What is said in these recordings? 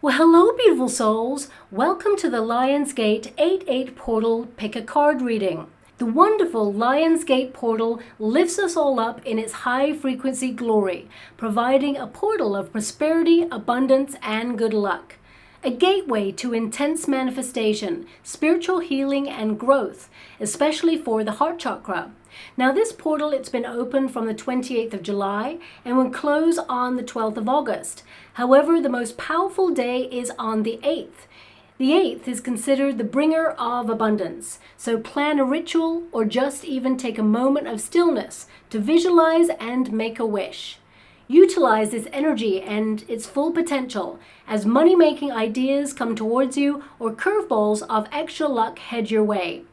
Well, hello, beautiful souls. Welcome to the LIONSGATE 8-8 portal pick a card reading. The wonderful LIONSGATE portal lifts us all up in its high-frequency glory, providing a portal of prosperity, abundance, and good luck. A gateway to intense manifestation, spiritual healing, and growth, especially for the heart chakra. Now this portal, it's been open from the 28th of July and will close on the 12th of August. However, the most powerful day is on the 8th. The 8th is considered the bringer of abundance. So plan a ritual or just even take a moment of stillness to visualize and make a wish. Utilize this energy and its full potential as money-making ideas come towards you or curveballs of extra luck head your way.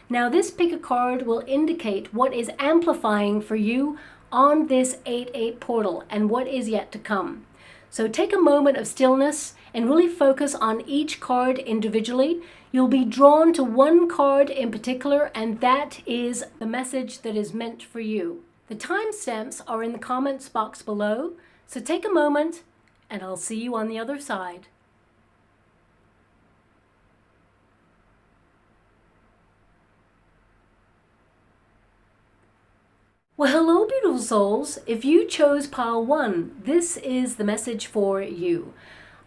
Now this pick a card will indicate what is amplifying for you on this 8-8 portal and what is yet to come. So take a moment of stillness and really focus on each card individually. You'll be drawn to one card in particular, and that is the message that is meant for you. The timestamps are in the comments box below, so take a moment and I'll see you on the other side. Well, hello, beautiful souls. If you chose pile 1, this is the message for you.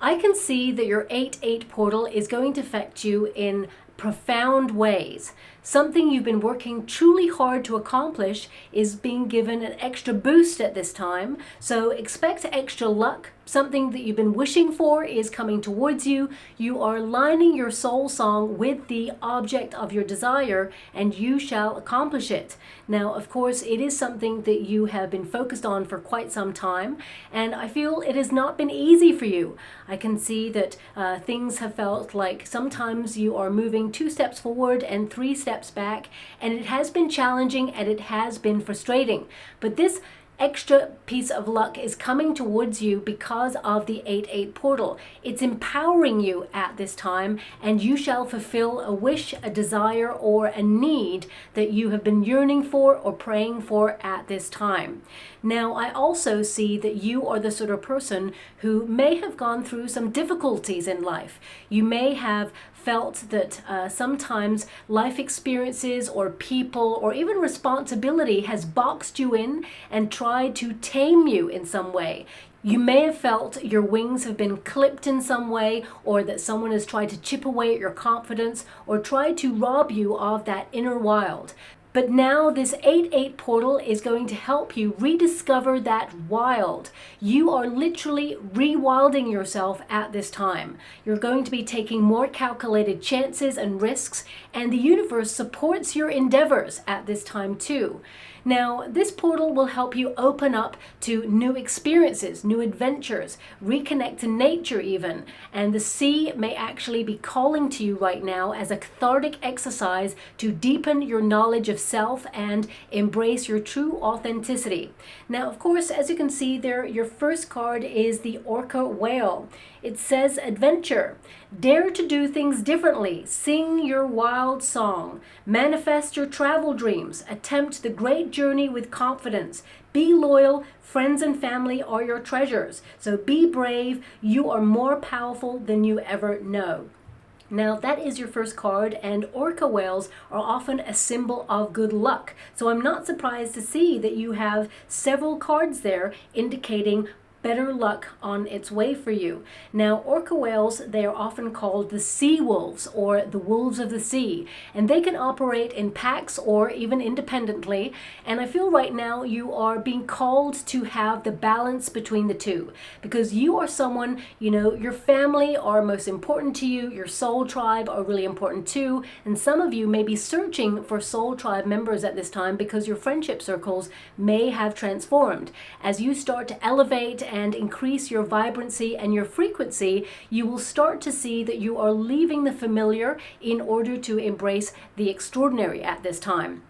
I can see that your 8-8 portal is going to affect you in profound ways. Something you've been working truly hard to accomplish is being given an extra boost at this time. So expect extra luck. Something that you've been wishing for is coming towards you. You are aligning your soul song with the object of your desire, and you shall accomplish it. Now, of course, it is something that you have been focused on for quite some time, and I feel it has not been easy for you. I can see that things have felt like sometimes you are moving 2 steps forward and 3 steps back, and it has been challenging and it has been frustrating. But this extra piece of luck is coming towards you because of the 8-8 portal. It's empowering you at this time, and you shall fulfill a wish, a desire, or a need that you have been yearning for or praying for at this time. Now, I also see that you are the sort of person who may have gone through some difficulties in life. You may have felt that sometimes life experiences or people or even responsibility has boxed you in and tried to tame you in some way. You may have felt your wings have been clipped in some way, or that someone has tried to chip away at your confidence or tried to rob you of that inner wild. But now this 8-8 portal is going to help you rediscover that wild. You are literally rewilding yourself at this time. You're going to be taking more calculated chances and risks, and the universe supports your endeavors at this time too. Now, this portal will help you open up to new experiences, new adventures, reconnect to nature even. And the sea may actually be calling to you right now as a cathartic exercise to deepen your knowledge of self and embrace your true authenticity. Now, of course, as you can see there, your first card is the Orca Whale. It says adventure. Dare to do things differently. Sing your wild song. Manifest your travel dreams. Attempt the great journey with confidence. Be loyal. Friends and family are your treasures. So be brave. You are more powerful than you ever know. Now, that is your first card, and orca whales are often a symbol of good luck. So I'm not surprised to see that you have several cards there indicating better luck on its way for you. Now, orca whales, they are often called the sea wolves or the wolves of the sea, and they can operate in packs or even independently. And I feel right now you are being called to have the balance between the two, because you are someone, you know, your family are most important to you, your soul tribe are really important too, and some of you may be searching for soul tribe members at this time because your friendship circles may have transformed. As you start to elevate and increase your vibrancy and your frequency, you will start to see that you are leaving the familiar in order to embrace the extraordinary at this time.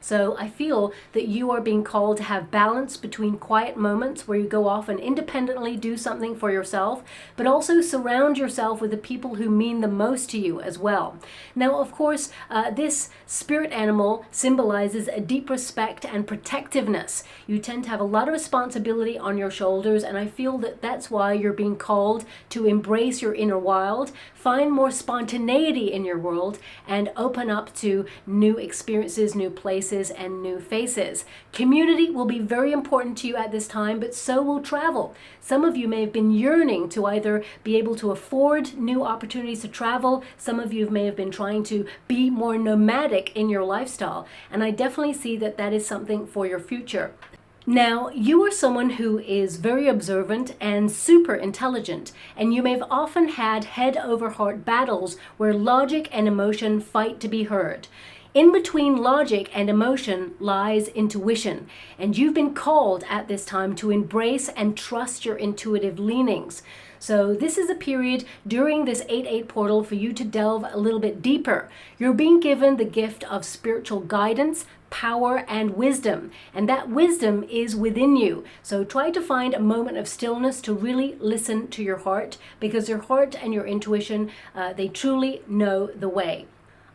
So I feel that you are being called to have balance between quiet moments where you go off and independently do something for yourself, but also surround yourself with the people who mean the most to you as well. Now, of course, this spirit animal symbolizes a deep respect and protectiveness. You tend to have a lot of responsibility on your shoulders, and I feel that that's why you're being called to embrace your inner wild, find more spontaneity in your world, and open up to new experiences, new places, and new faces. Community will be very important to you at this time, but so will travel. Some of you may have been yearning to either be able to afford new opportunities to travel. Some of you may have been trying to be more nomadic in your lifestyle, and I definitely see that that is something for your future. Now, you are someone who is very observant and super intelligent, and you may have often had head over heart battles where logic and emotion fight to be heard. In between logic and emotion lies intuition, and you've been called at this time to embrace and trust your intuitive leanings. So this is a period during this 8/8 portal for you to delve a little bit deeper. You're being given the gift of spiritual guidance, power, and wisdom, and that wisdom is within you. So try to find a moment of stillness to really listen to your heart, because your heart and your intuition, they truly know the way.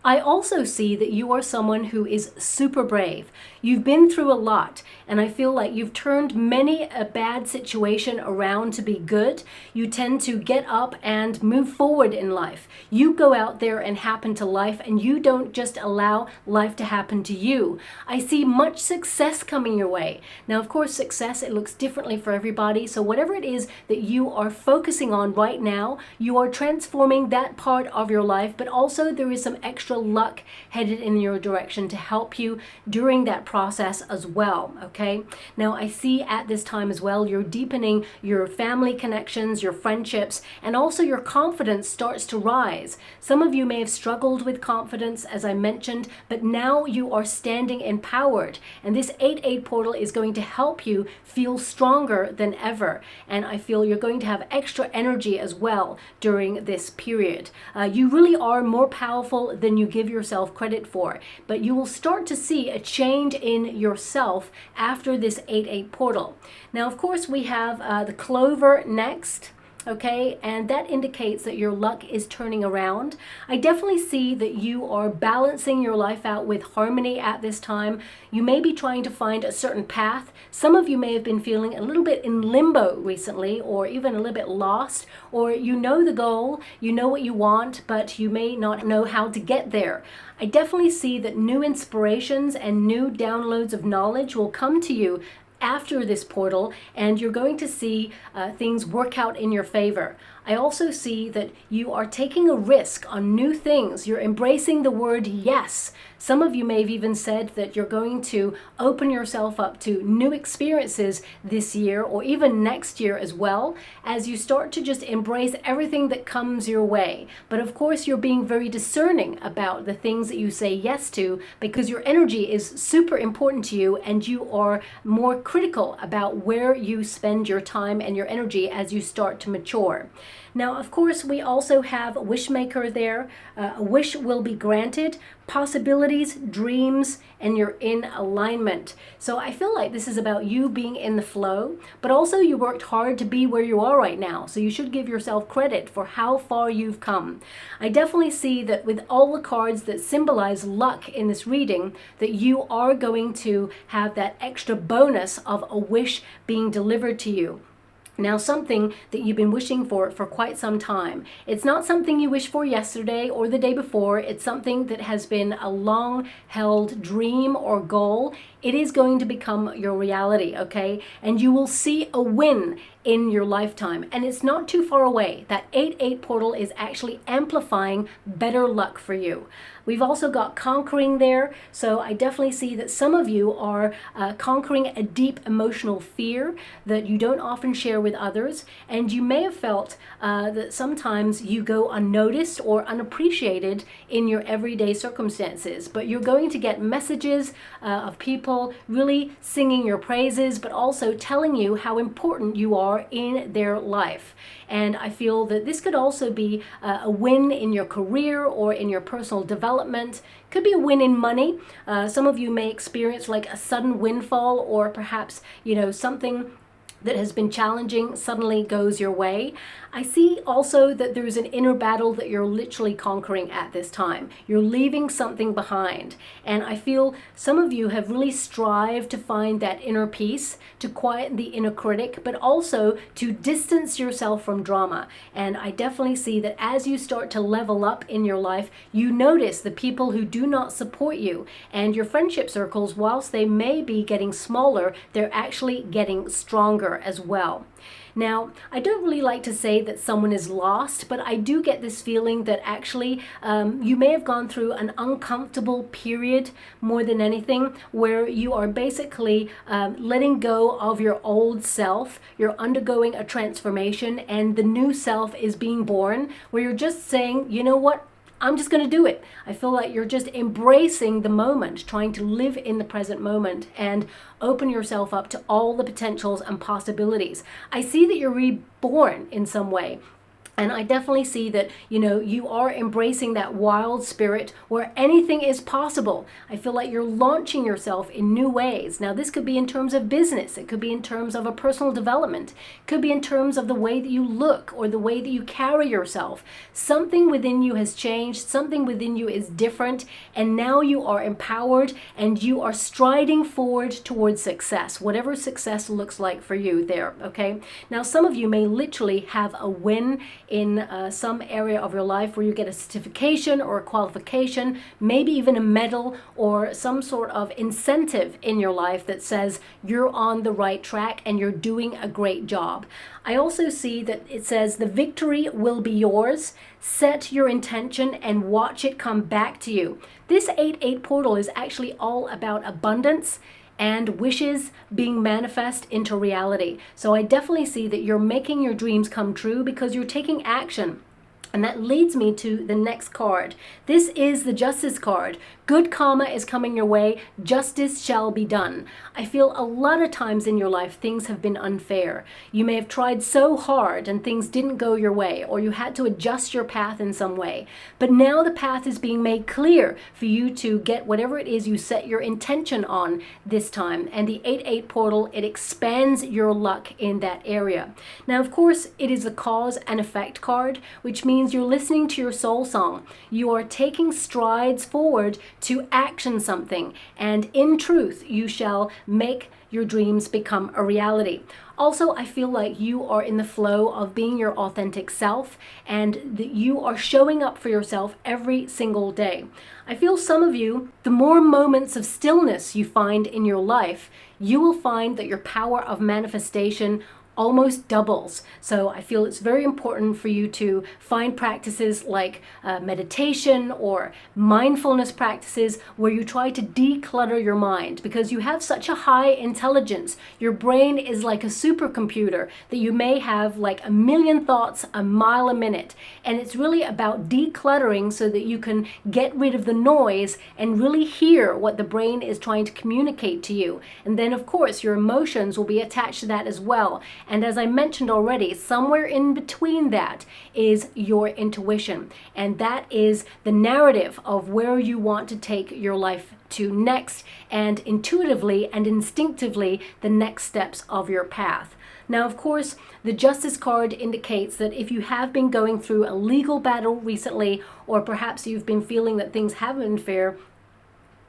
I also see that you are someone who is super brave. You've been through a lot, and I feel like you've turned many a bad situation around to be good. You tend to get up and move forward in life. You go out there and happen to life, and you don't just allow life to happen to you. I see much success coming your way. Now, of course, success, it looks differently for everybody. So whatever it is that you are focusing on right now, you are transforming that part of your life, but also there is some extra luck headed in your direction to help you during that process as well. Okay, now I see at this time as well, you're deepening your family connections, your friendships, and also your confidence starts to rise. Some of you may have struggled with confidence, as I mentioned, but now you are standing empowered, and this 8/8 portal is going to help you feel stronger than ever. And I feel you're going to have extra energy as well during this period. You really are more powerful than you give yourself credit for, but you will start to see a change in yourself after this 8/8 portal. Now, of course, we have the clover next. Okay, and that indicates that your luck is turning around. I definitely see that you are balancing your life out with harmony at this time. You may be trying to find a certain path. Some of you may have been feeling a little bit in limbo recently, or even a little bit lost, or you know the goal, you know what you want, but you may not know how to get there. I definitely see that new inspirations and new downloads of knowledge will come to you after this portal, and you're going to see things work out in your favor. I also see that you are taking a risk on new things. You're embracing the word yes. Some of you may have even said that you're going to open yourself up to new experiences this year, or even next year as well, as you start to just embrace everything that comes your way. But of course, you're being very discerning about the things that you say yes to, because your energy is super important to you, and you are more critical about where you spend your time and your energy as you start to mature. Now, of course, we also have Wishmaker there. A wish will be granted, possibilities, dreams, and you're in alignment. So I feel like this is about you being in the flow, but also you worked hard to be where you are right now. So you should give yourself credit for how far you've come. I definitely see that with all the cards that symbolize luck in this reading, that you are going to have that extra bonus of a wish being delivered to you. Now, something that you've been wishing for quite some time. It's not something you wished for yesterday or the day before. It's something that has been a long-held dream or goal. It is going to become your reality, okay? And you will see a win in your lifetime, and it's not too far away. That 8/8 portal is actually amplifying better luck for you. We've also got conquering there, so I definitely see that some of you are conquering a deep emotional fear that you don't often share with with others, and you may have felt that sometimes you go unnoticed or unappreciated in your everyday circumstances, but you're going to get messages of people really singing your praises, but also telling you how important you are in their life. And I feel that this could also be a win in your career or in your personal development. Could be a win in money. Some of you may experience like a sudden windfall, or perhaps, something that has been challenging suddenly goes your way. I see also that there's an inner battle that you're literally conquering at this time. You're leaving something behind. And I feel some of you have really strived to find that inner peace, to quiet the inner critic, but also to distance yourself from drama. And I definitely see that as you start to level up in your life, you notice the people who do not support you. And your friendship circles, whilst they may be getting smaller, they're actually getting stronger as well. Now, I don't really like to say that someone is lost, but I do get this feeling that actually you may have gone through an uncomfortable period more than anything, where you are basically letting go of your old self. You're undergoing a transformation, and the new self is being born, where you're just saying, you know what? I'm just going to do it. I feel like you're just embracing the moment, trying to live in the present moment and open yourself up to all the potentials and possibilities. I see that you're reborn in some way. And I definitely see that, you are embracing that wild spirit where anything is possible. I feel like you're launching yourself in new ways. Now, this could be in terms of business. It could be in terms of a personal development. It could be in terms of the way that you look or the way that you carry yourself. Something within you has changed. Something within you is different. And now you are empowered and you are striding forward towards success, whatever success looks like for you there, okay? Now, some of you may literally have a win in some area of your life where you get a certification or a qualification, maybe even a medal or some sort of incentive in your life that says you're on the right track and you're doing a great job. I also see that it says the victory will be yours. Set your intention and watch it come back to you. This 8-8 portal is actually all about abundance and wishes being manifest into reality. So I definitely see that you're making your dreams come true because you're taking action. And that leads me to the next card. This is the Justice card. Good karma is coming your way. Justice shall be done. I feel a lot of times in your life things have been unfair. You may have tried so hard and things didn't go your way, or you had to adjust your path in some way. But now the path is being made clear for you to get whatever it is you set your intention on this time. And the 8-8 portal, it expands your luck in that area. Now, of course, it is a cause and effect card, which means you're listening to your soul song. You are taking strides forward to action something, and in truth, you shall make your dreams become a reality. Also, I feel like you are in the flow of being your authentic self, and that you are showing up for yourself every single day. I feel some of you, the more moments of stillness you find in your life, you will find that your power of manifestation almost doubles. So I feel it's very important for you to find practices like meditation or mindfulness practices where you try to declutter your mind, because you have such a high intelligence. Your brain is like a supercomputer that you may have like a million thoughts a mile a minute. And it's really about decluttering so that you can get rid of the noise and really hear what the brain is trying to communicate to you. And then, of course, your emotions will be attached to that as well. And as I mentioned already, somewhere in between that is your intuition. And that is the narrative of where you want to take your life to next, and intuitively and instinctively the next steps of your path. Now, of course, the Justice card indicates that if you have been going through a legal battle recently, or perhaps you've been feeling that things haven't been fair,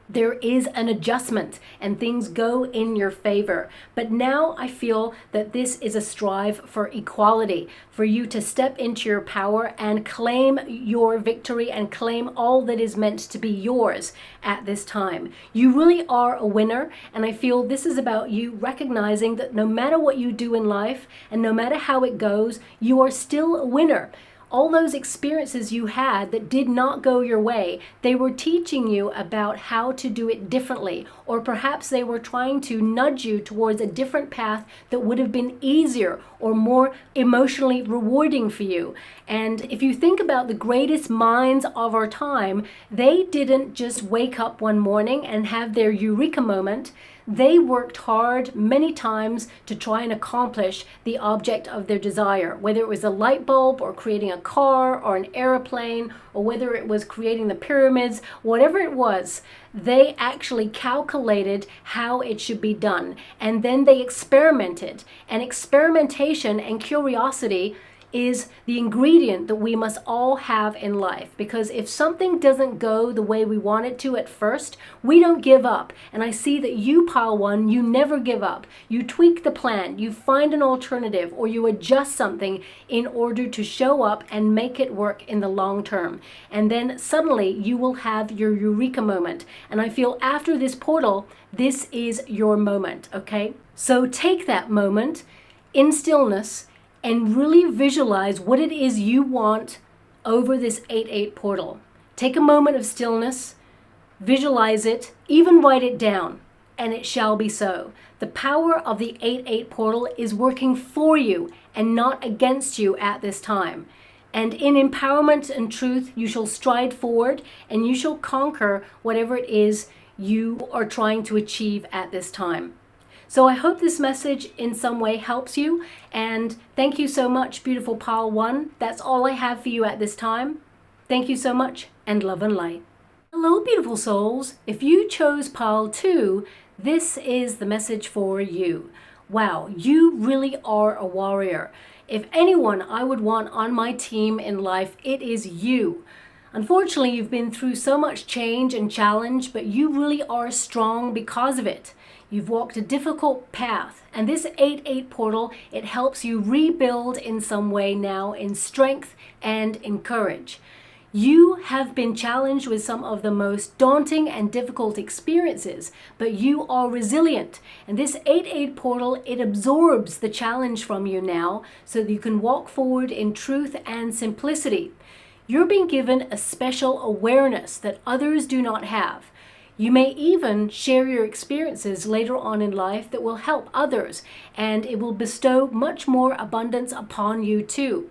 there is an adjustment and things go in your favor. But now I feel that this is a strive for equality, for you to step into your power and claim your victory and claim all that is meant to be yours at this time. You really are a winner, and I feel this is about you recognizing that no matter what you do in life and no matter how it goes, you are still a winner. all those experiences you had that did not go your way, they were teaching you about how to do it differently, or perhaps they were trying to nudge you towards a different path that would have been easier or more emotionally rewarding for you. And if you think about the greatest minds of our time, they didn't just wake up one morning and have their eureka moment. They worked hard many times to try and accomplish the object of their desire, whether it was a light bulb or creating a car or an airplane, or whether it was creating the pyramids, whatever it was, they actually calculated how it should be done. And then they experimented. And experimentation and curiosity is the ingredient that we must all have in life, because if something doesn't go the way we want it to at first, we don't give up. And I see that you, pile one, you never give up. You tweak the plan, you find an alternative, or you adjust something in order to show up and make it work in the long term. And then suddenly you will have your eureka moment. And I feel after this portal, this is your moment, okay? So take that moment in stillness and really visualize what it is you want over this 8-8 portal. Take a moment of stillness, visualize it, even write it down, and it shall be so. The power of the 8-8 portal is working for you and not against you at this time. And in empowerment and truth, you shall stride forward and you shall conquer whatever it is you are trying to achieve at this time. So I hope this message in some way helps you, and thank you so much, beautiful pile one. That's all I have for you at this time. Thank you so much, and love and light. Hello, beautiful souls. If you chose pile two, this is the message for you. Wow, you really are a warrior. If anyone I would want on my team in life, it is you. Unfortunately, you've been through so much change and challenge, but you really are strong because of it. You've walked a difficult path, and this 8-8 portal, it helps you rebuild in some way now in strength and in courage. You have been challenged with some of the most daunting and difficult experiences, but you are resilient. And this 8-8 portal, it absorbs the challenge from you now so that you can walk forward in truth and simplicity. You're being given a special awareness that others do not have. You may even share your experiences later on in life that will help others, and it will bestow much more abundance upon you too.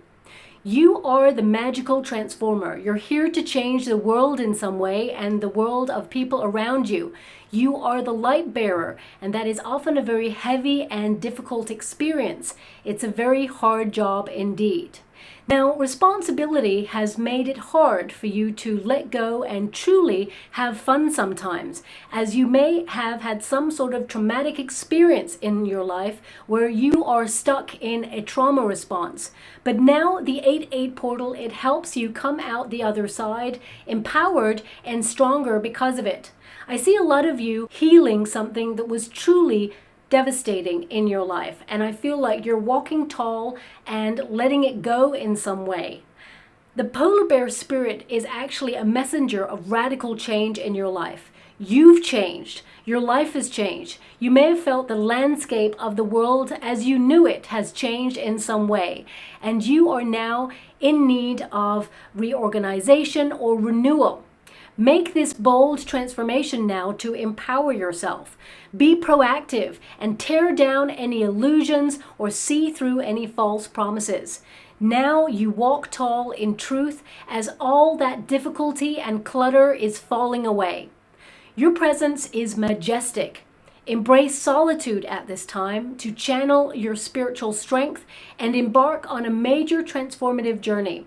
You are the magical transformer. You're here to change the world in some way and the world of people around you. You are the light bearer, and that is often a very heavy and difficult experience. It's a very hard job indeed. Now, responsibility has made it hard for you to let go and truly have fun sometimes, as you may have had some sort of traumatic experience in your life where you are stuck in a trauma response. But now the 8-8 portal, it helps you come out the other side empowered and stronger because of it. I see a lot of you healing something that was truly devastating in your life, and I feel like you're walking tall and letting it go in some way. The polar bear spirit is actually a messenger of radical change in your life. You've changed. Your life has changed. You may have felt the landscape of the world as you knew it has changed in some way, and you are now in need of reorganization or renewal. Make this bold transformation now to empower yourself. Be proactive and tear down any illusions or see through any false promises. Now you walk tall in truth as all that difficulty and clutter is falling away. Your presence is majestic. Embrace solitude at this time to channel your spiritual strength and embark on a major transformative journey.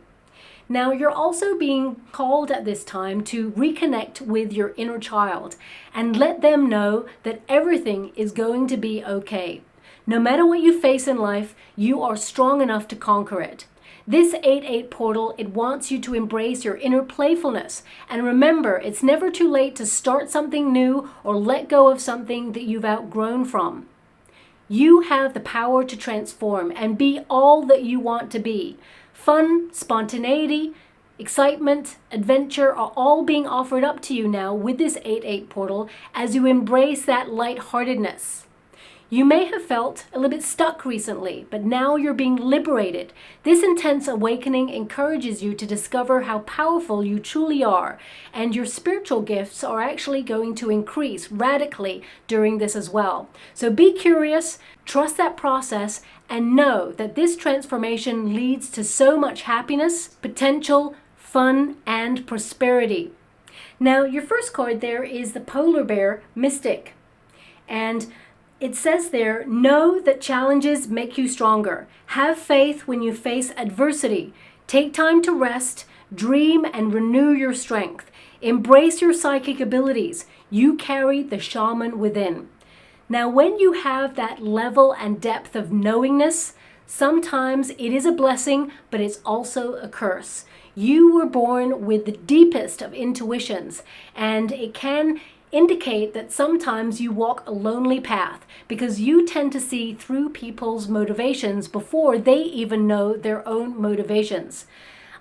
Now, you're also being called at this time to reconnect with your inner child and let them know that everything is going to be okay. No matter what you face in life, you are strong enough to conquer it. This 8-8 portal, it wants you to embrace your inner playfulness. And remember, it's never too late to start something new or let go of something that you've outgrown from. You have the power to transform and be all that you want to be. Fun, spontaneity, excitement, adventure are all being offered up to you now with this 8-8 portal as you embrace that lightheartedness. You may have felt a little bit stuck recently, but now you're being liberated. This intense awakening encourages you to discover how powerful you truly are, and your spiritual gifts are actually going to increase radically during this as well. So be curious, trust that process, and know that this transformation leads to so much happiness, potential, fun, and prosperity. Now, your first card there is the Polar Bear Mystic. And it says there, know that challenges make you stronger. Have faith when you face adversity. Take time to rest, dream, and renew your strength. Embrace your psychic abilities. You carry the shaman within. Now, when you have that level and depth of knowingness, sometimes it is a blessing, but it's also a curse. You were born with the deepest of intuitions, and it can indicate that sometimes you walk a lonely path because you tend to see through people's motivations before they even know their own motivations.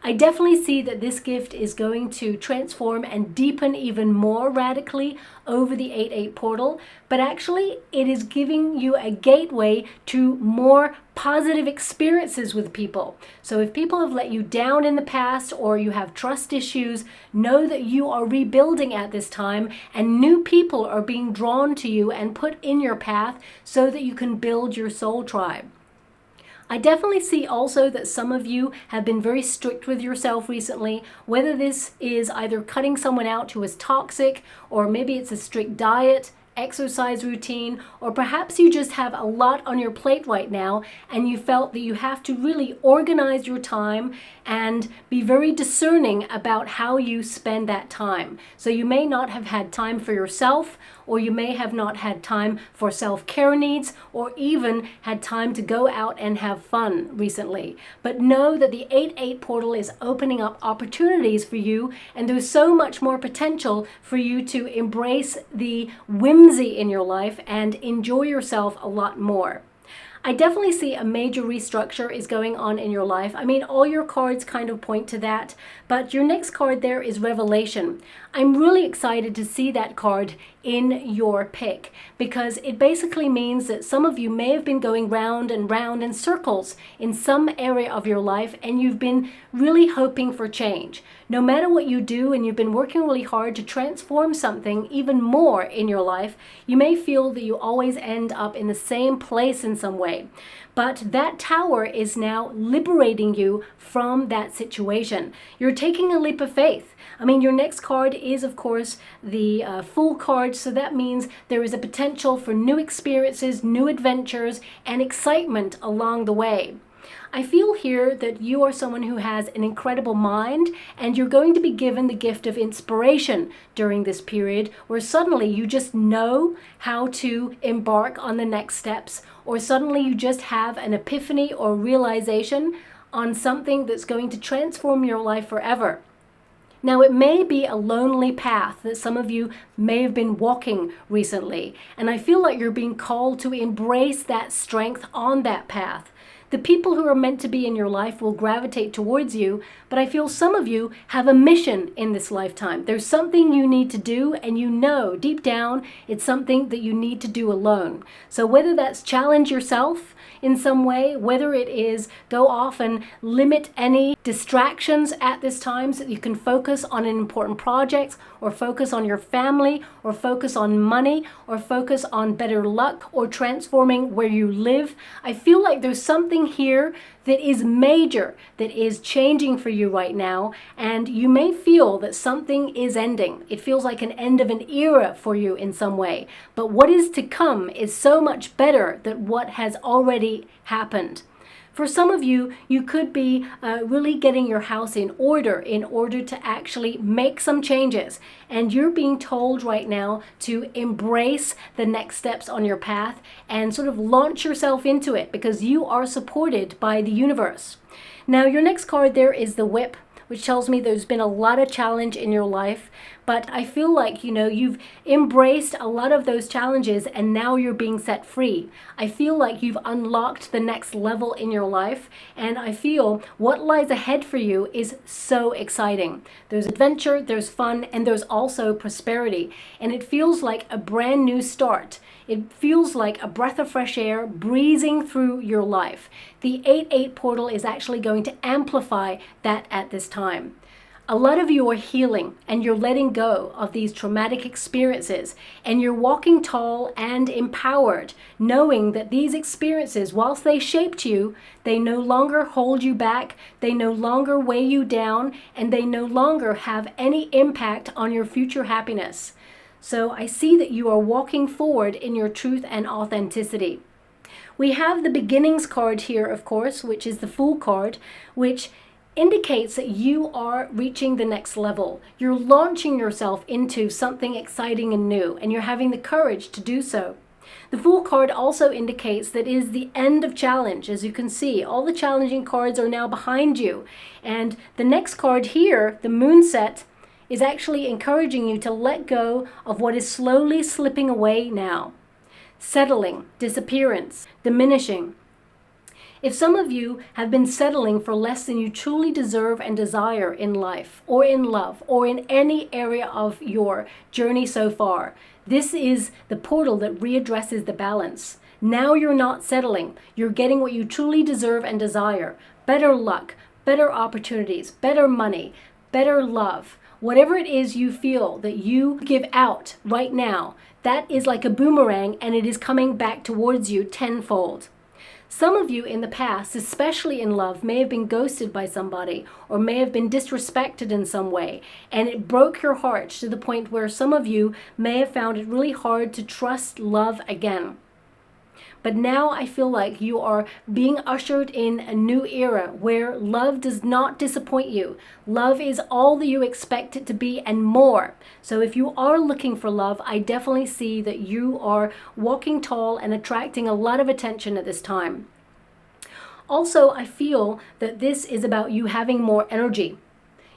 I definitely see that this gift is going to transform and deepen even more radically over the 8-8 portal, but actually it is giving you a gateway to more positive experiences with people. So if people have let you down in the past or you have trust issues, know that you are rebuilding at this time and new people are being drawn to you and put in your path so that you can build your soul tribe. I definitely see also that some of you have been very strict with yourself recently, whether this is either cutting someone out who is toxic, or maybe it's a strict diet, exercise routine, or perhaps you just have a lot on your plate right now and you felt that you have to really organize your time and be very discerning about how you spend that time. So you may not have had time for yourself, or you may have not had time for self-care needs, or even had time to go out and have fun recently. But know that the 8-8 portal is opening up opportunities for you, and there's so much more potential for you to embrace the whimsy in your life and enjoy yourself a lot more. I definitely see a major restructure is going on in your life. I mean, all your cards kind of point to that, but your next card there is Revelation. I'm really excited to see that card in your pick because it basically means that some of you may have been going round and round in circles in some area of your life and you've been really hoping for change. No matter what you do and you've been working really hard to transform something even more in your life, you may feel that you always end up in the same place in some way. But that tower is now liberating you from that situation. You're taking a leap of faith. I mean, your next card is, of course, the Fool card. So that means there is a potential for new experiences, new adventures, and excitement along the way. I feel here that you are someone who has an incredible mind and you're going to be given the gift of inspiration during this period where suddenly you just know how to embark on the next steps, or suddenly you just have an epiphany or realization on something that's going to transform your life forever. Now, it may be a lonely path that some of you may have been walking recently, and I feel like you're being called to embrace that strength on that path. The people who are meant to be in your life will gravitate towards you, but I feel some of you have a mission in this lifetime. There's something you need to do, and you know deep down it's something that you need to do alone. So whether that's challenge yourself in some way, whether it is go off and limit any distractions at this time so that you can focus on an important project, or focus on your family, or focus on money, or focus on better luck, or transforming where you live. I feel like there's something here that is major, that is changing for you right now, and you may feel that something is ending. It feels like an end of an era for you in some way, but what is to come is so much better than what has already happened. For some of you, you could be really getting your house in order to actually make some changes. And you're being told right now to embrace the next steps on your path and sort of launch yourself into it because you are supported by the universe. Now, your next card there is the Whip, which tells me there's been a lot of challenge in your life, but I feel like, you've embraced a lot of those challenges and now you're being set free. I feel like you've unlocked the next level in your life, and I feel what lies ahead for you is so exciting. There's adventure, there's fun, and there's also prosperity, and it feels like a brand new start. It feels like a breath of fresh air breezing through your life. The 8-8 portal is actually going to amplify that at this time. A lot of you are healing and you're letting go of these traumatic experiences, and you're walking tall and empowered, knowing that these experiences, whilst they shaped you, they no longer hold you back, they no longer weigh you down, and they no longer have any impact on your future happiness. So I see that you are walking forward in your truth and authenticity. We have the beginnings card here, of course, which is the Fool card, which indicates that you are reaching the next level. You're launching yourself into something exciting and new, and you're having the courage to do so. The Fool card also indicates that it is the end of challenge. As you can see, all the challenging cards are now behind you. And the next card here, the Moonset, is actually encouraging you to let go of what is slowly slipping away now. Settling, disappearance, diminishing. If some of you have been settling for less than you truly deserve and desire in life, or in love, or in any area of your journey so far, this is the portal that readdresses the balance. Now you're not settling. You're getting what you truly deserve and desire. Better luck, better opportunities, better money, better love. Whatever it is you feel that you give out right now, that is like a boomerang, and it is coming back towards you tenfold. Some of you in the past, especially in love, may have been ghosted by somebody or may have been disrespected in some way, and it broke your heart to the point where some of you may have found it really hard to trust love again. But now I feel like you are being ushered in a new era where love does not disappoint you. Love is all that you expect it to be and more. So if you are looking for love, I definitely see that you are walking tall and attracting a lot of attention at this time. Also, I feel that this is about you having more energy.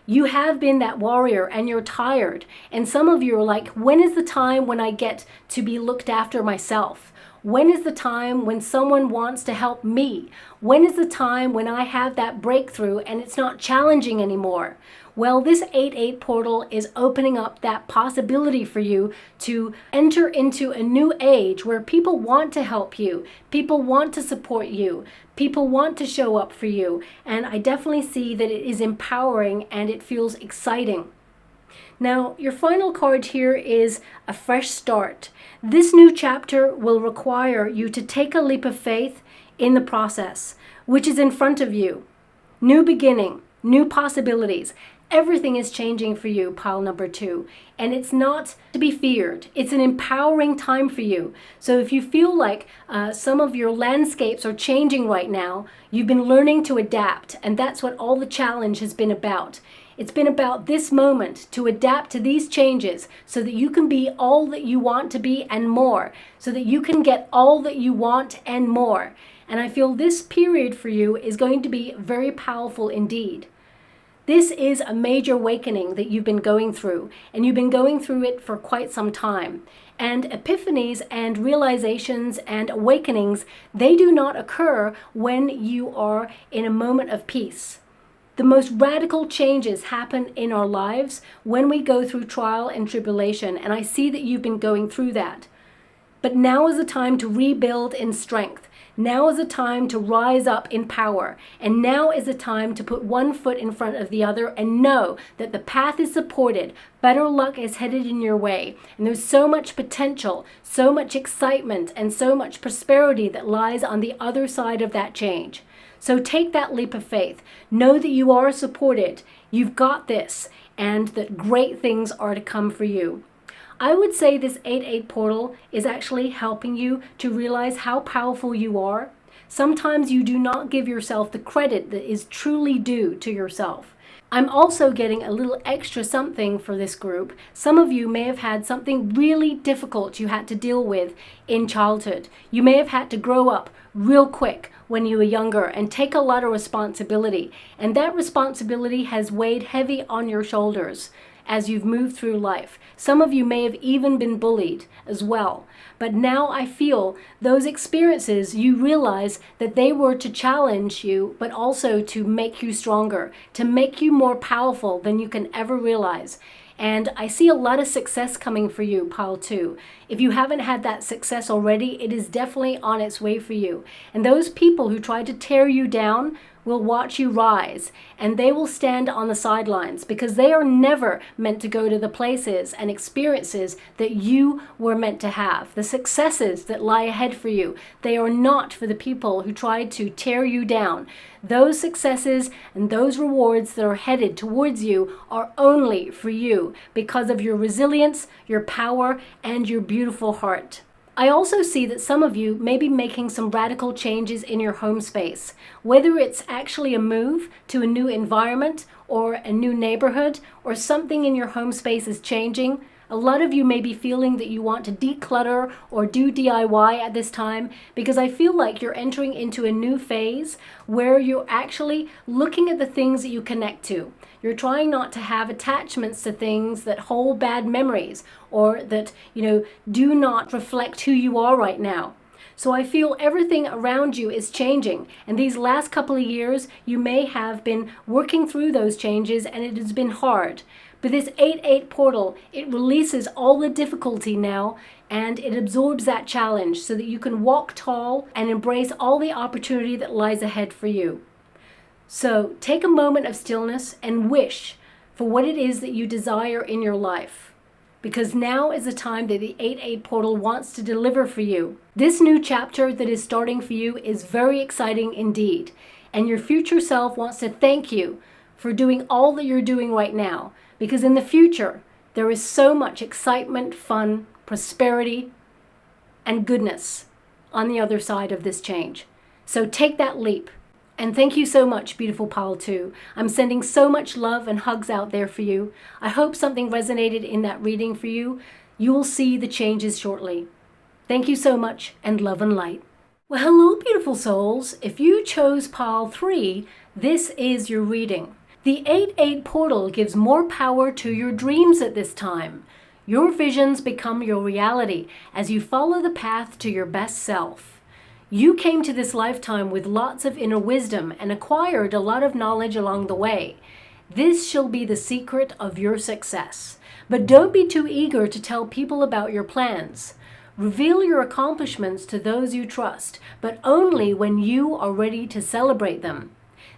You have been that warrior and you're tired. And some of you are like, when is the time when I get to be looked after myself? When is the time when someone wants to help me? When is the time when I have that breakthrough and it's not challenging anymore? Well, this 8-8 portal is opening up that possibility for you to enter into a new age where people want to help you, people want to support you, people want to show up for you. And I definitely see that it is empowering and it feels exciting. Now, your final card here is a fresh start. This new chapter will require you to take a leap of faith in the process, which is in front of you. New beginning, new possibilities. Everything is changing for you, pile number 2. And it's not to be feared. It's an empowering time for you. So if you feel like some of your landscapes are changing right now, you've been learning to adapt. And that's what all the challenge has been about. It's been about this moment to adapt to these changes so that you can be all that you want to be and more, so that you can get all that you want and more. And I feel this period for you is going to be very powerful indeed. This is a major awakening that you've been going through, and you've been going through it for quite some time. And epiphanies and realizations and awakenings, they do not occur when you are in a moment of peace. The most radical changes happen in our lives when we go through trial and tribulation, and I see that you've been going through that. But now is the time to rebuild in strength. Now is the time to rise up in power. And now is the time to put one foot in front of the other and know that the path is supported. Better luck is headed in your way. And there's so much potential, so much excitement, and so much prosperity that lies on the other side of that change. So take that leap of faith. Know that you are supported. You've got this, and that great things are to come for you. I would say this 8-8 portal is actually helping you to realize how powerful you are. Sometimes you do not give yourself the credit that is truly due to yourself. I'm also getting a little extra something for this group. Some of you may have had something really difficult you had to deal with in childhood. You may have had to grow up real quick when you were younger and take a lot of responsibility. And that responsibility has weighed heavy on your shoulders. as you've moved through life. Some of you may have even been bullied as well. But now I feel those experiences, you realize that they were to challenge you, but also to make you stronger, to make you more powerful than you can ever realize. And I see a lot of success coming for you, pile 2. If you haven't had that success already, it is definitely on its way for you. And those people who tried to tear you down will watch you rise, and they will stand on the sidelines because they are never meant to go to the places and experiences that you were meant to have. The successes that lie ahead for you, they are not for the people who tried to tear you down. Those successes and those rewards that are headed towards you are only for you because of your resilience, your power, and your beautiful heart. I also see that some of you may be making some radical changes in your home space, whether it's actually a move to a new environment or a new neighborhood, or something in your home space is changing. A lot of you may be feeling that you want to declutter or do DIY at this time, because I feel like you're entering into a new phase where you're actually looking at the things that you connect to. You're trying not to have attachments to things that hold bad memories or that, do not reflect who you are right now. So I feel everything around you is changing. And these last couple of years, you may have been working through those changes and it has been hard. But this 8-8 portal, it releases all the difficulty now and it absorbs that challenge so that you can walk tall and embrace all the opportunity that lies ahead for you. So take a moment of stillness and wish for what it is that you desire in your life, because now is the time that the 8-8 portal wants to deliver for you. This new chapter that is starting for you is very exciting indeed, and your future self wants to thank you for doing all that you're doing right now, because in the future there is so much excitement, fun, prosperity, and goodness on the other side of this change. So take that leap. And thank you so much, beautiful pile 2. I'm sending so much love and hugs out there for you. I hope something resonated in that reading for you. You will see the changes shortly. Thank you so much, and love and light. Well, hello, beautiful souls. If you chose pile 3, this is your reading. The 8-8 portal gives more power to your dreams at this time. Your visions become your reality as you follow the path to your best self. You came to this lifetime with lots of inner wisdom and acquired a lot of knowledge along the way. This shall be the secret of your success. But don't be too eager to tell people about your plans. Reveal your accomplishments to those you trust, but only when you are ready to celebrate them.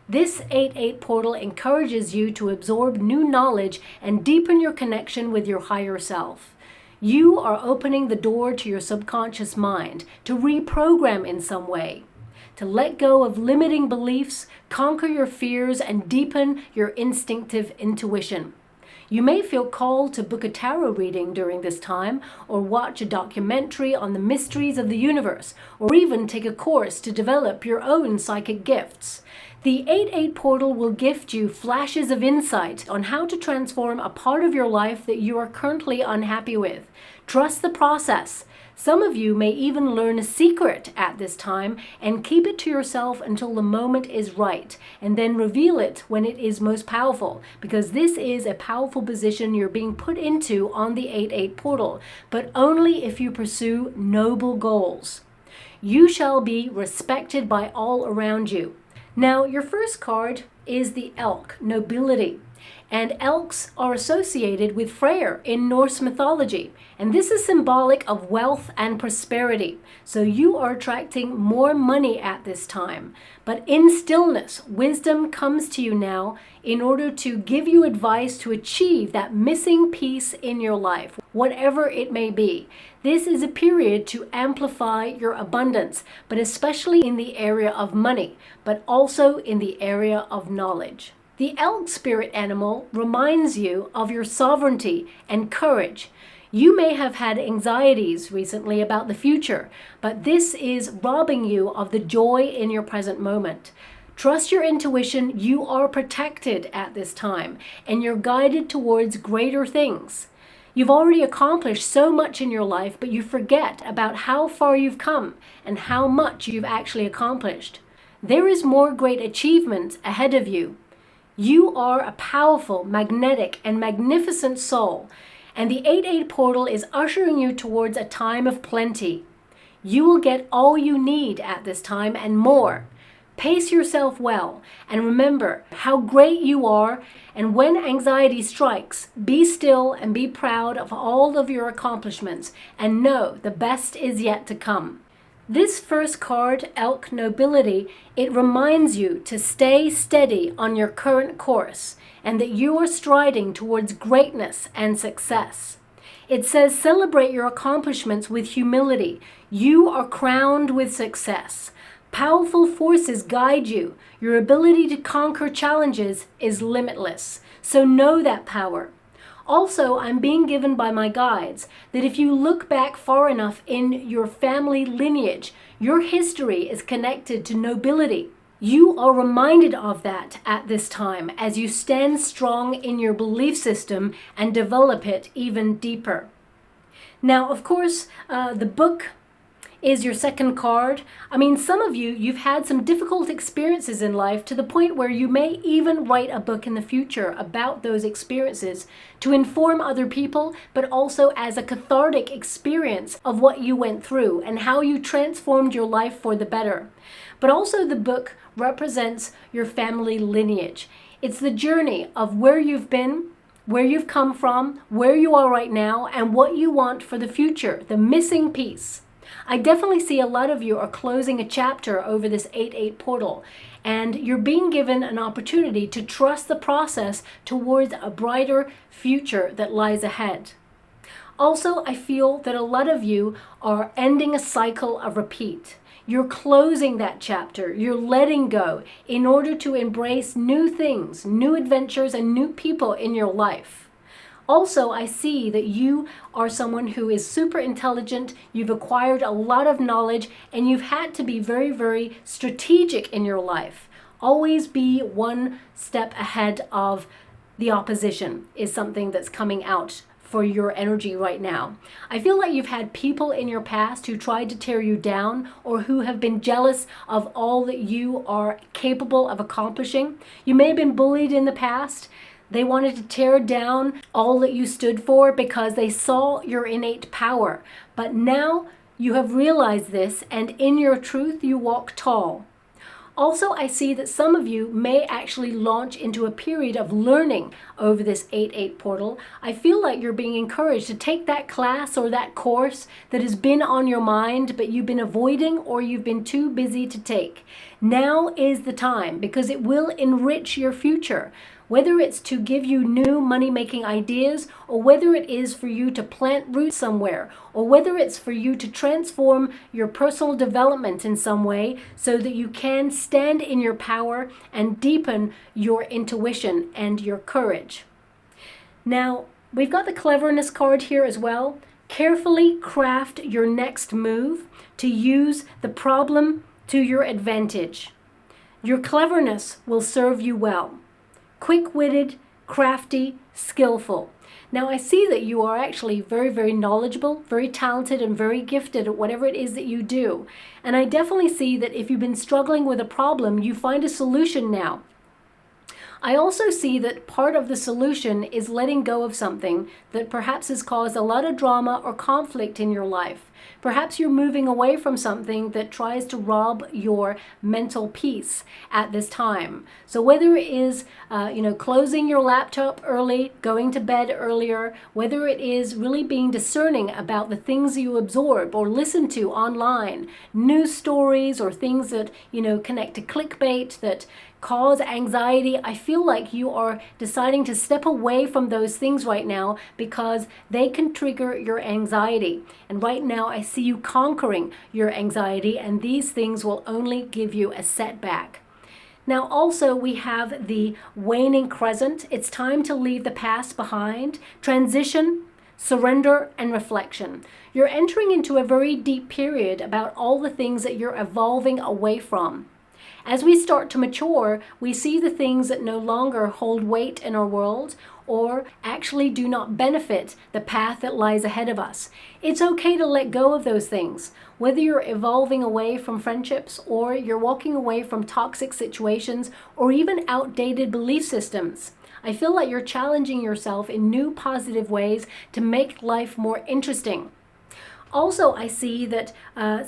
This 8-8 portal encourages you to absorb new knowledge and deepen your connection with your higher self. You are opening the door to your subconscious mind to reprogram in some way, to let go of limiting beliefs, conquer your fears, and deepen your instinctive intuition. You may feel called to book a tarot reading during this time, or watch a documentary on the mysteries of the universe, or even take a course to develop your own psychic gifts. The 8-8 portal will gift you flashes of insight on how to transform a part of your life that you are currently unhappy with. Trust the process. Some of you may even learn a secret at this time and keep it to yourself until the moment is right, and then reveal it when it is most powerful, because this is a powerful position you're being put into on the 8-8 portal, but only if you pursue noble goals. You shall be respected by all around you. Now, your first card is the elk, nobility. And elks are associated with Freyr in Norse mythology. And this is symbolic of wealth and prosperity. So you are attracting more money at this time. But in stillness, wisdom comes to you now in order to give you advice to achieve that missing piece in your life, whatever it may be. This is a period to amplify your abundance, but especially in the area of money, but also in the area of knowledge. The elk spirit animal reminds you of your sovereignty and courage. You may have had anxieties recently about the future, but this is robbing you of the joy in your present moment. Trust your intuition. You are protected at this time, and you're guided towards greater things. You've already accomplished so much in your life, but you forget about how far you've come and how much you've actually accomplished. There is more great achievements ahead of you. You are a powerful, magnetic, and magnificent soul, and the 8-8 portal is ushering you towards a time of plenty. You will get all you need at this time and more. Pace yourself well, and remember how great you are, and when anxiety strikes, be still and be proud of all of your accomplishments, and know the best is yet to come. This first card, Elk Nobility, it reminds you to stay steady on your current course, and that you are striding towards greatness and success. It says celebrate your accomplishments with humility. You are crowned with success. Powerful forces guide you. Your ability to conquer challenges is limitless. So know that power. Also, I'm being given by my guides that if you look back far enough in your family lineage, your history is connected to nobility. You are reminded of that at this time as you stand strong in your belief system and develop it even deeper. Now, of course, the book is your second card. I mean, some of you've had some difficult experiences in life to the point where you may even write a book in the future about those experiences to inform other people, but also as a cathartic experience of what you went through and how you transformed your life for the better. But also the book represents your family lineage. It's the journey of where you've been, where you've come from, where you are right now, and what you want for the future, the missing piece. I definitely see a lot of you are closing a chapter over this 8-8 portal, and you're being given an opportunity to trust the process towards a brighter future that lies ahead. Also, I feel that a lot of you are ending a cycle of repeat. You're closing that chapter, you're letting go in order to embrace new things, new adventures, and new people in your life. Also, I see that you are someone who is super intelligent, you've acquired a lot of knowledge, and you've had to be very, very strategic in your life. Always be one step ahead of the opposition is something that's coming out for your energy right now. I feel like you've had people in your past who tried to tear you down or who have been jealous of all that you are capable of accomplishing. You may have been bullied in the past. They wanted to tear down all that you stood for because they saw your innate power. But now you have realized this, and in your truth you walk tall. Also, I see that some of you may actually launch into a period of learning over this 8-8 portal. I feel like you're being encouraged to take that class or that course that has been on your mind, but you've been avoiding or you've been too busy to take. Now is the time, because it will enrich your future. Whether it's to give you new money-making ideas, or whether it is for you to plant roots somewhere, or whether it's for you to transform your personal development in some way so that you can stand in your power and deepen your intuition and your courage. Now, we've got the cleverness card here as well. Carefully craft your next move to use the problem to your advantage. Your cleverness will serve you well. Quick-witted, crafty, skillful. Now, I see that you are actually very, very knowledgeable, very talented, and very gifted at whatever it is that you do. And I definitely see that if you've been struggling with a problem, you find a solution now. I also see that part of the solution is letting go of something that perhaps has caused a lot of drama or conflict in your life. Perhaps you're moving away from something that tries to rob your mental peace at this time. So whether it is, closing your laptop early, going to bed earlier, whether it is really being discerning about the things you absorb or listen to online, news stories or things that, connect to clickbait that cause anxiety, I feel like you are deciding to step away from those things right now because they can trigger your anxiety. And right now I see you conquering your anxiety, and these things will only give you a setback. Now also we have the waning crescent. It's time to leave the past behind, transition, surrender, and reflection. You're entering into a very deep period about all the things that you're evolving away from. As we start to mature, we see the things that no longer hold weight in our world or actually do not benefit the path that lies ahead of us. It's okay to let go of those things. Whether you're evolving away from friendships or you're walking away from toxic situations or even outdated belief systems, I feel like you're challenging yourself in new positive ways to make life more interesting. Also, I see that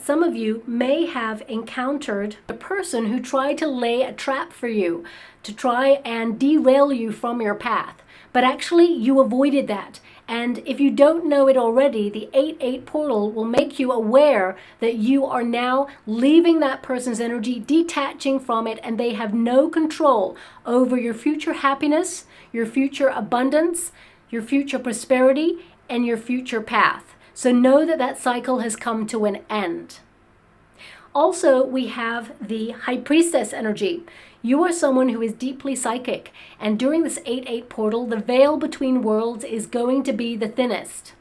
some of you may have encountered a person who tried to lay a trap for you to try and derail you from your path. But actually, you avoided that. And if you don't know it already, the 8-8 portal will make you aware that you are now leaving that person's energy, detaching from it, and they have no control over your future happiness, your future abundance, your future prosperity, and your future path. So know that that cycle has come to an end. Also, we have the High Priestess energy. You are someone who is deeply psychic, and during this 8-8 portal, the veil between worlds is going to be the thinnest.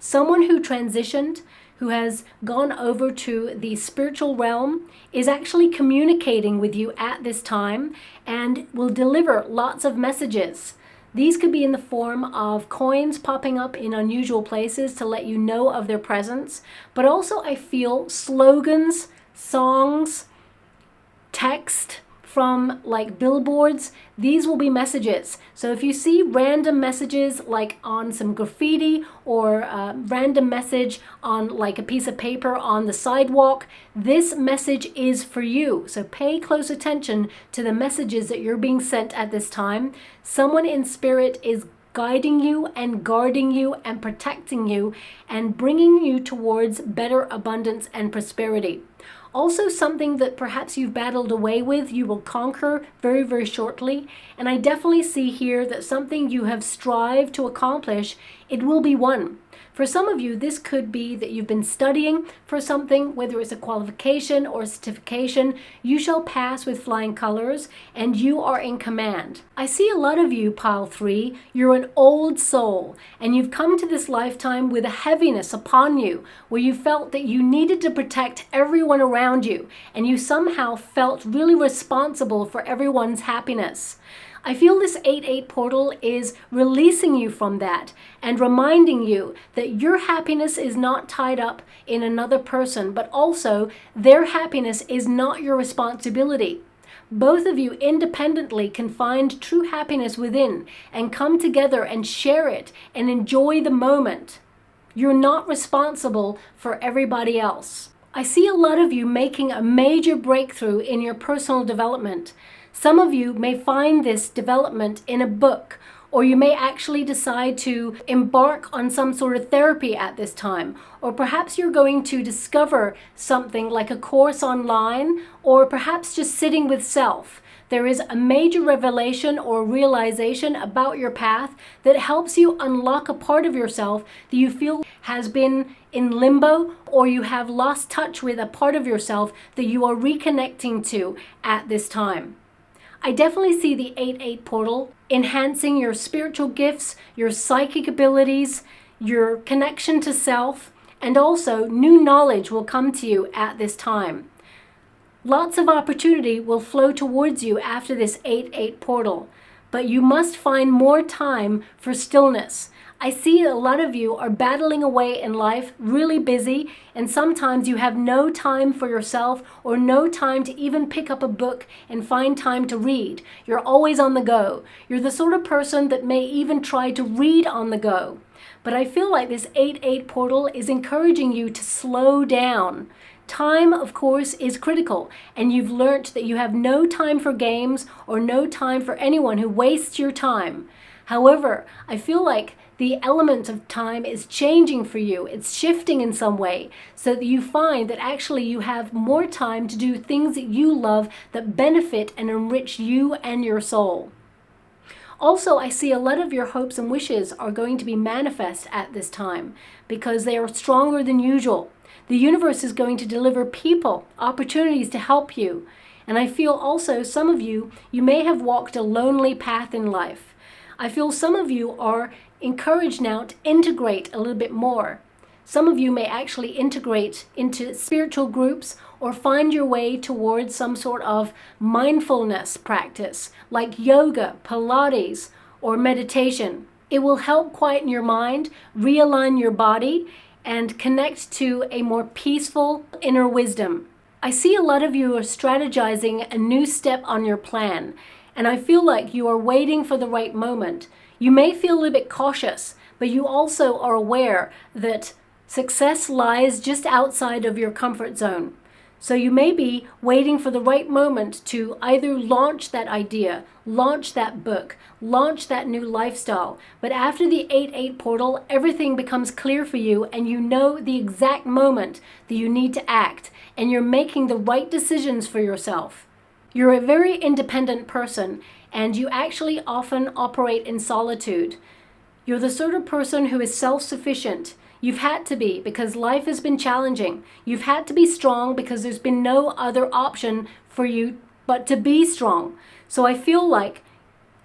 Someone who transitioned, who has gone over to the spiritual realm, is actually communicating with you at this time and will deliver lots of messages. These could be in the form of coins popping up in unusual places to let you know of their presence, but also I feel slogans, songs, text from like billboards. These will be messages. So if you see random messages like on some graffiti or a random message on like a piece of paper on the sidewalk, this message is for you. So pay close attention to the messages that you're being sent at this time. Someone in spirit is guiding you and guarding you and protecting you and bringing you towards better abundance and prosperity. Also, something that perhaps you've battled away with, you will conquer very, very shortly. And I definitely see here that something you have strived to accomplish, it will be won. For some of you, this could be that you've been studying for something, whether it's a qualification or a certification. You shall pass with flying colors, and you are in command. I see a lot of you, pile 3, you're an old soul, and you've come to this lifetime with a heaviness upon you, where you felt that you needed to protect everyone around you, and you somehow felt really responsible for everyone's happiness. I feel this 8-8 portal is releasing you from that and reminding you that your happiness is not tied up in another person, but also their happiness is not your responsibility. Both of you independently can find true happiness within and come together and share it and enjoy the moment. You're not responsible for everybody else. I see a lot of you making a major breakthrough in your personal development. Some of you may find this development in a book, or you may actually decide to embark on some sort of therapy at this time, or perhaps you're going to discover something like a course online, or perhaps just sitting with self. There is a major revelation or realization about your path that helps you unlock a part of yourself that you feel has been in limbo, or you have lost touch with a part of yourself that you are reconnecting to at this time. I definitely see the 8-8 portal enhancing your spiritual gifts, your psychic abilities, your connection to self, and also new knowledge will come to you at this time. Lots of opportunity will flow towards you after this 8-8 portal, but you must find more time for stillness. I see a lot of you are battling away in life, really busy, and sometimes you have no time for yourself or no time to even pick up a book and find time to read. You're always on the go. You're the sort of person that may even try to read on the go. But I feel like this 8-8 portal is encouraging you to slow down. Time, of course, is critical, and you've learnt that you have no time for games or no time for anyone who wastes your time. However, I feel like the element of time is changing for you. It's shifting in some way so that you find that actually you have more time to do things that you love that benefit and enrich you and your soul. Also, I see a lot of your hopes and wishes are going to be manifest at this time because they are stronger than usual. The universe is going to deliver people, opportunities to help you. And I feel also some of you may have walked a lonely path in life. I feel some of you are encouraged now to integrate a little bit more. Some of you may actually integrate into spiritual groups or find your way towards some sort of mindfulness practice like yoga, Pilates, or meditation. It will help quieten your mind, realign your body, and connect to a more peaceful inner wisdom. I see a lot of you are strategizing a new step on your plan, and I feel like you are waiting for the right moment. You may feel a little bit cautious, but you also are aware that success lies just outside of your comfort zone. So you may be waiting for the right moment to either launch that idea, launch that book, launch that new lifestyle. But after the 8-8 portal, everything becomes clear for you and you know the exact moment that you need to act and you're making the right decisions for yourself. You're a very independent person and you actually often operate in solitude. You're the sort of person who is self-sufficient. You've had to be because life has been challenging. You've had to be strong because there's been no other option for you but to be strong. So I feel like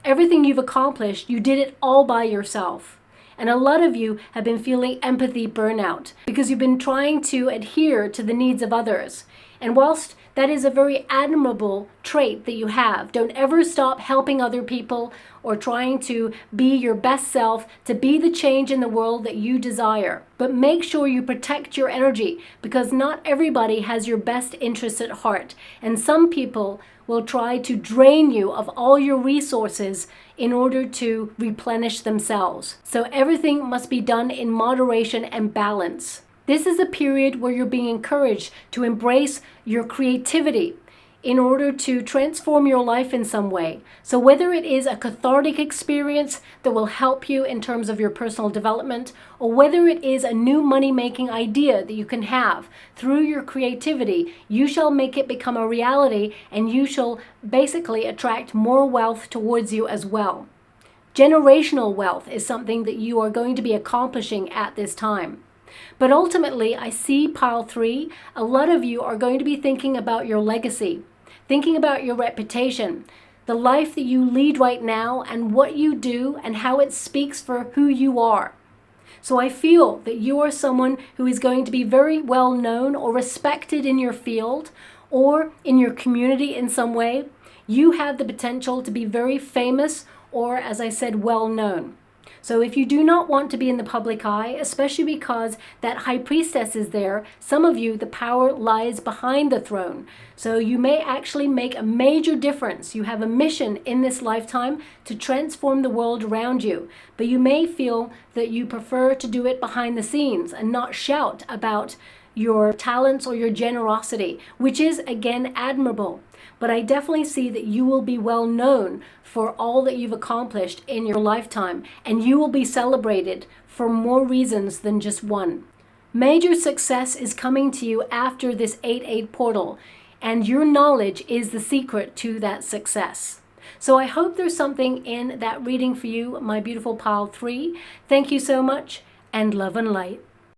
everything you've accomplished, you did it all by yourself. And a lot of you have been feeling empathy burnout because you've been trying to adhere to the needs of others. And whilst that is a very admirable trait that you have, don't ever stop helping other people or trying to be your best self, to be the change in the world that you desire. But make sure you protect your energy because not everybody has your best interests at heart. And some people will try to drain you of all your resources in order to replenish themselves. So everything must be done in moderation and balance. This is a period where you're being encouraged to embrace your creativity in order to transform your life in some way. So whether it is a cathartic experience that will help you in terms of your personal development, or whether it is a new money-making idea that you can have through your creativity, you shall make it become a reality and you shall basically attract more wealth towards you as well. Generational wealth is something that you are going to be accomplishing at this time. But ultimately, I see pile 3, a lot of you are going to be thinking about your legacy, thinking about your reputation, the life that you lead right now and what you do and how it speaks for who you are. So I feel that you are someone who is going to be very well known or respected in your field or in your community in some way. You have the potential to be very famous or, as I said, well known. So if you do not want to be in the public eye, especially because that high priestess is there, some of you, the power lies behind the throne. So you may actually make a major difference. You have a mission in this lifetime to transform the world around you. But you may feel that you prefer to do it behind the scenes and not shout about your talents or your generosity, which is, again, admirable. But I definitely see that you will be well known for all that you've accomplished in your lifetime, and you will be celebrated for more reasons than just one. Major success is coming to you after this 8-8 portal, and your knowledge is the secret to that success. So I hope there's something in that reading for you, my beautiful pile 3. Thank you so much, and love and light.